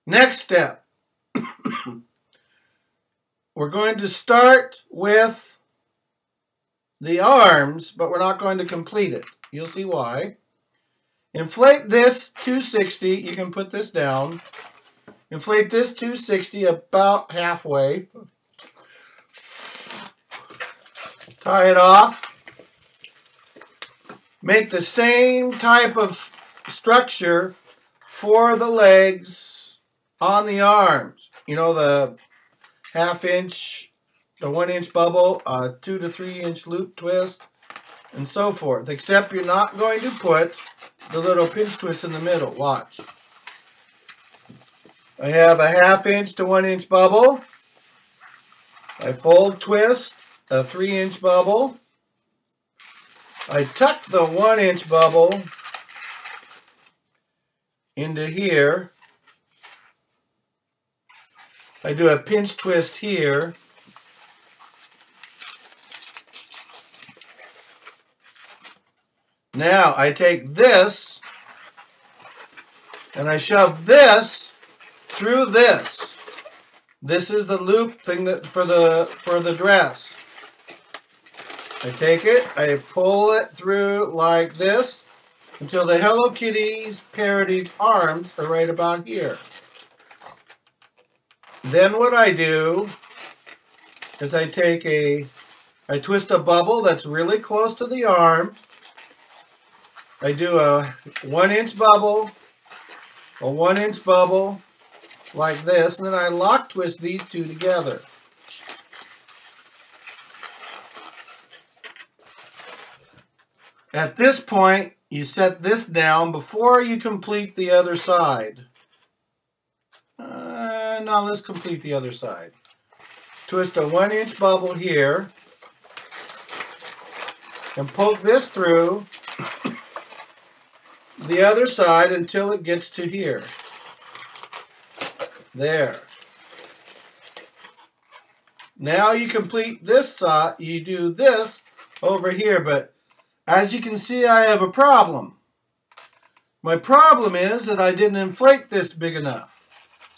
Next step. We're going to start with the arms, but we're not going to complete it. You'll see why. Inflate this 260. You can put this down. Inflate this 260 about halfway. Tie it off. Make the same type of structure for the legs on the arms. You know, the half-inch, the 1-inch bubble, 2 to 3-inch loop twist, and so forth. Except you're not going to put the little pinch twist in the middle. Watch. I have a 1/2-inch to 1-inch bubble. I fold twist a 3-inch bubble. I tuck the 1-inch bubble into here. I do a pinch twist here. Now I take this and I shove this through this. This is the loop thing that for the dress. I take it, I pull it through like this until the Hello Kitty's Parody's arms are right about here. Then what I do is I twist a bubble that's really close to the arm. I do a 1-inch bubble, a 1-inch bubble like this, and then I lock twist these two together. At this point, you set this down before you complete the other side. Now let's complete the other side. Twist a 1-inch bubble here and poke this through the other side until it gets to here. There. Now you complete this side, you do this over here, but as you can see, I have a problem. My problem is that I didn't inflate this big enough.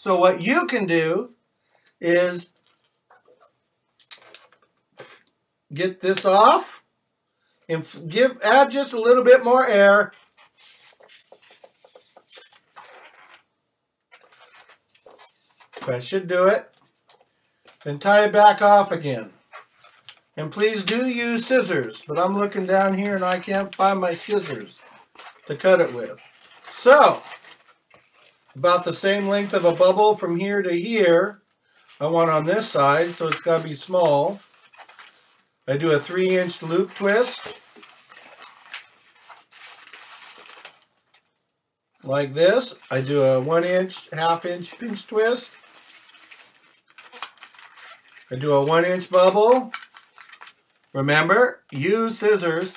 So what you can do is get this off and add just a little bit more air. That should do it. Then tie it back off again. And please do use scissors, but I'm looking down here and I can't find my scissors to cut it with. So, about the same length of a bubble from here to here. I want on this side, so it's got to be small. I do a 3-inch loop twist. Like this. I do a 1-inch, 1/2-inch pinch twist. I do a 1-inch bubble. Remember, use scissors.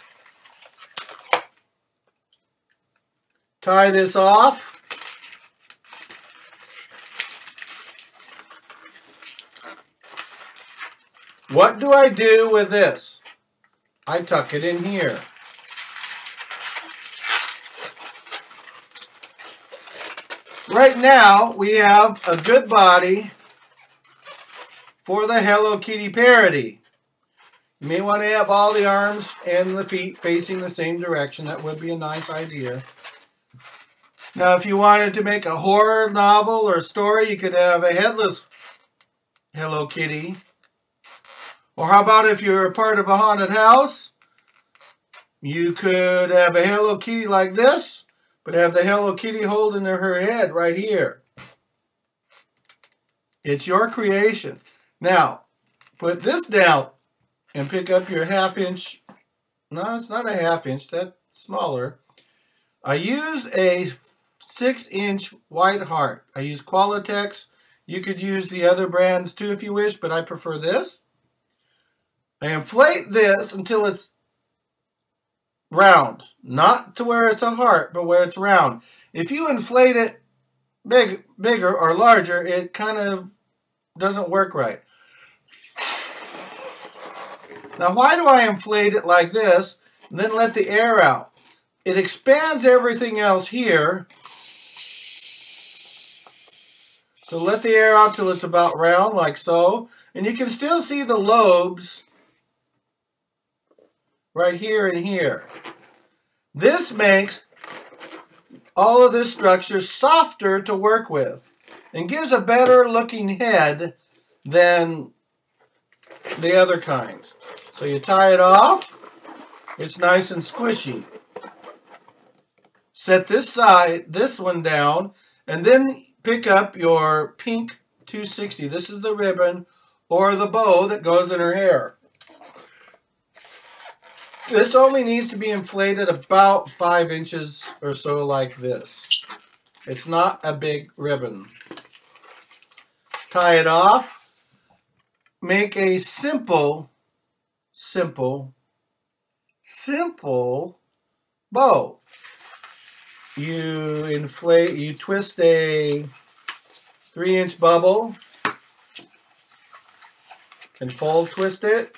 Tie this off. What do I do with this? I tuck it in here. Right now, we have a good body for the Hello Kitty parody. You may want to have all the arms and the feet facing the same direction. That would be a nice idea. Now, if you wanted to make a horror novel or story, you could have a headless Hello Kitty. Or how about if you're a part of a haunted house? You could have a Hello Kitty like this, but have the Hello Kitty holding her head right here. It's your creation. Now, put this down and pick up your 1/2-inch. No, it's not a 1/2-inch. That's smaller. I use a 6-inch white heart. I use Qualitex. You could use the other brands too if you wish, but I prefer this. I inflate this until it's round. Not to where it's a heart, but where it's round. If you inflate it bigger or larger, it kind of doesn't work right. Now, why do I inflate it like this and then let the air out? It expands everything else here, So let the air out till it's about round, like so. And you can still see the lobes right here and here. This makes all of this structure softer to work with and gives a better looking head than the other kind. So you tie it off. It's nice and squishy. Set this one down, and then pick up your pink 260. This is the ribbon or the bow that goes in her hair. This only needs to be inflated about 5 inches or so, like this. It's not a big ribbon. Tie it off. Make a simple bow. You twist a 3-inch bubble and fold twist it.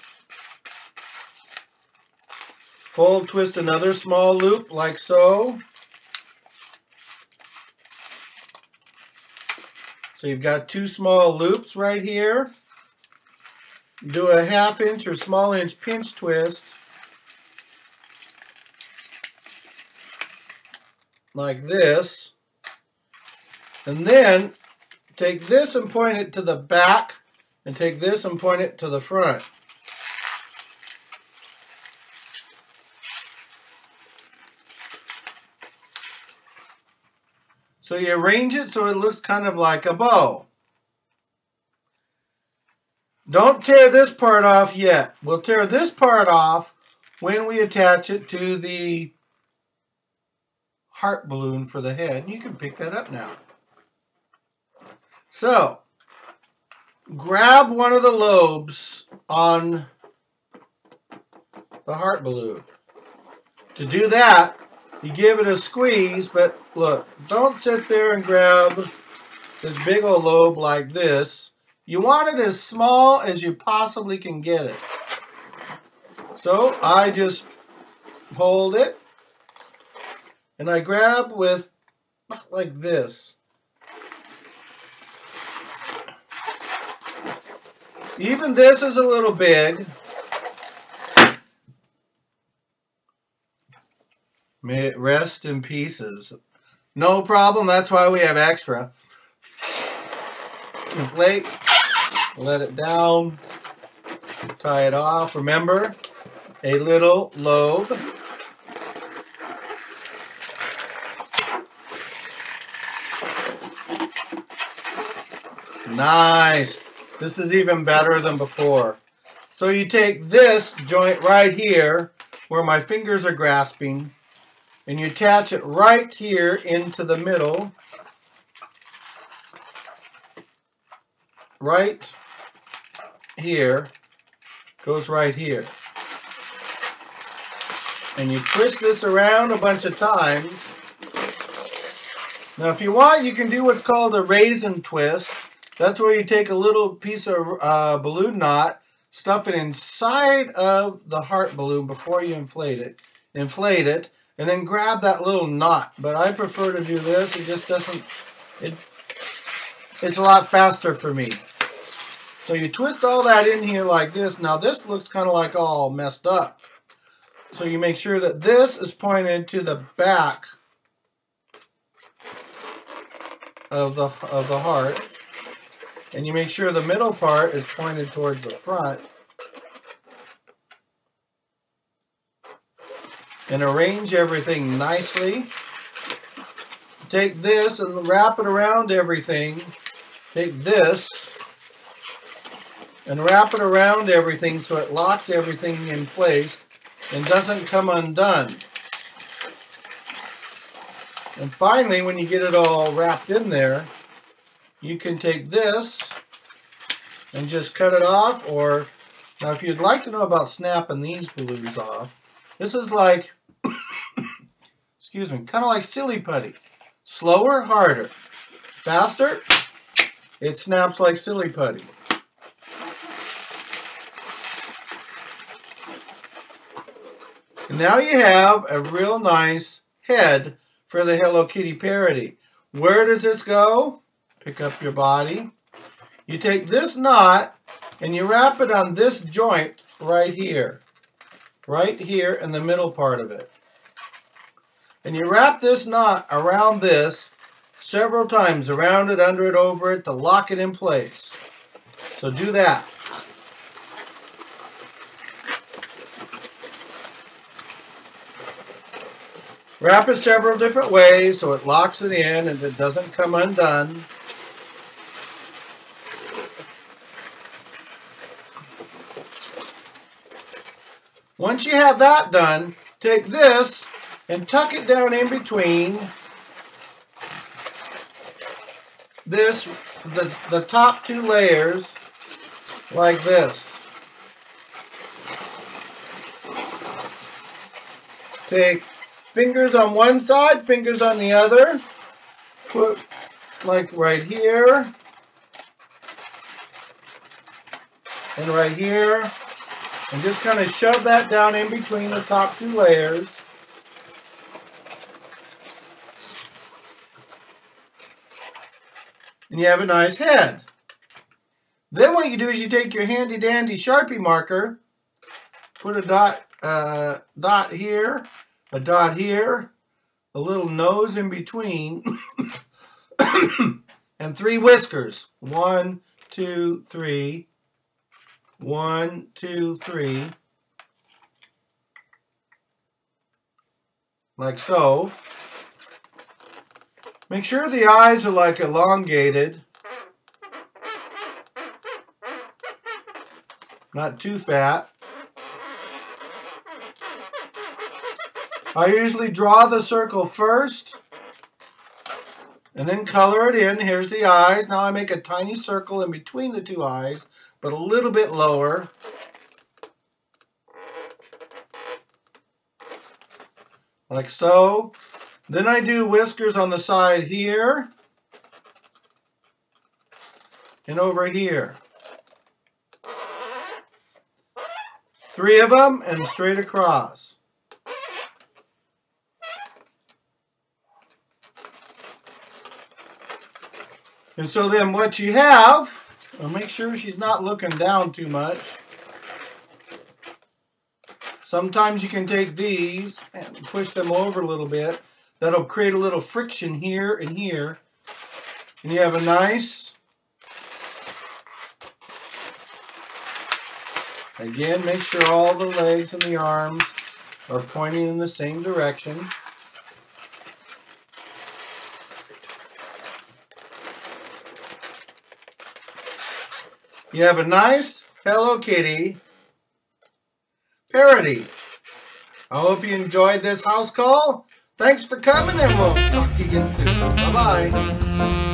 Fold twist another small loop like so. So you've got 2 small loops right here. Do a 1/2 inch or small inch pinch twist like this. And then take this and point it to the back, and take this and point it to the front. So you arrange it so it looks kind of like a bow. Don't tear this part off yet. We'll tear this part off when we attach it to the heart balloon for the head. You can pick that up now. So, grab one of the lobes on the heart balloon. To do that, you give it a squeeze, but look, don't sit there and grab this big old lobe like this. You want it as small as you possibly can get it. So I just hold it and I grab with like this. Even this is a little big. May it rest in pieces. No problem, that's why we have extra. Inflate, let it down, tie it off. Remember, a little lobe. Nice. This is even better than before. So you take this joint right here, where my fingers are grasping, and you attach it right here into the middle. Right here. Goes right here. And you twist this around a bunch of times. Now if you want, you can do what's called a raisin twist. That's where you take a little piece of balloon knot, stuff it inside of the heart balloon before you inflate it, and then grab that little knot. But I prefer to do this. It just doesn't, it's a lot faster for me. So you twist all that in here like this. Now this looks kind of like all messed up. So you make sure that this is pointed to the back of the heart. And you make sure the middle part is pointed towards the front. And arrange everything nicely. Take this and wrap it around everything. Take this and wrap it around everything so it locks everything in place and doesn't come undone. And finally, when you get it all wrapped in there, you can take this and just cut it off. Or now if you'd like to know about snapping these balloons off, this is like, excuse me, kind of like silly putty. Slower, harder. Faster, it snaps like silly putty. And now you have a real nice head for the Hello Kitty parody. Where does this go? Pick up your body. You take this knot and you wrap it on this joint right here in the middle part of it. And you wrap this knot around this several times, around it, under it, over it, to lock it in place. So do that. Wrap it several different ways so it locks it in and it doesn't come undone. Once you have that done, take this and tuck it down in between this, the top two layers, like this. Take fingers on one side, fingers on the other. Put like right here and right here. And just kind of shove that down in between the top two layers. And you have a nice head. Then what you do is you take your handy dandy Sharpie marker, put a dot here, a dot here, a little nose in between, and 3 whiskers. 1, 2, 3. 1, 2, 3. Like so. Make sure the eyes are like elongated. Not too fat. I usually draw the circle first and then color it in. Here's the eyes. Now I make a tiny circle in between the 2 eyes, but a little bit lower. Like so. Then I do whiskers on the side here and over here. 3 of them and straight across. And so then what you have, I'll make sure she's not looking down too much. Sometimes you can take these and push them over a little bit. That'll create a little friction here and here. And you have a nice, again, make sure all the legs and the arms are pointing in the same direction. You have a nice Hello Kitty parody. I hope you enjoyed this house call. Thanks for coming, and we'll talk to you again soon. Bye-bye.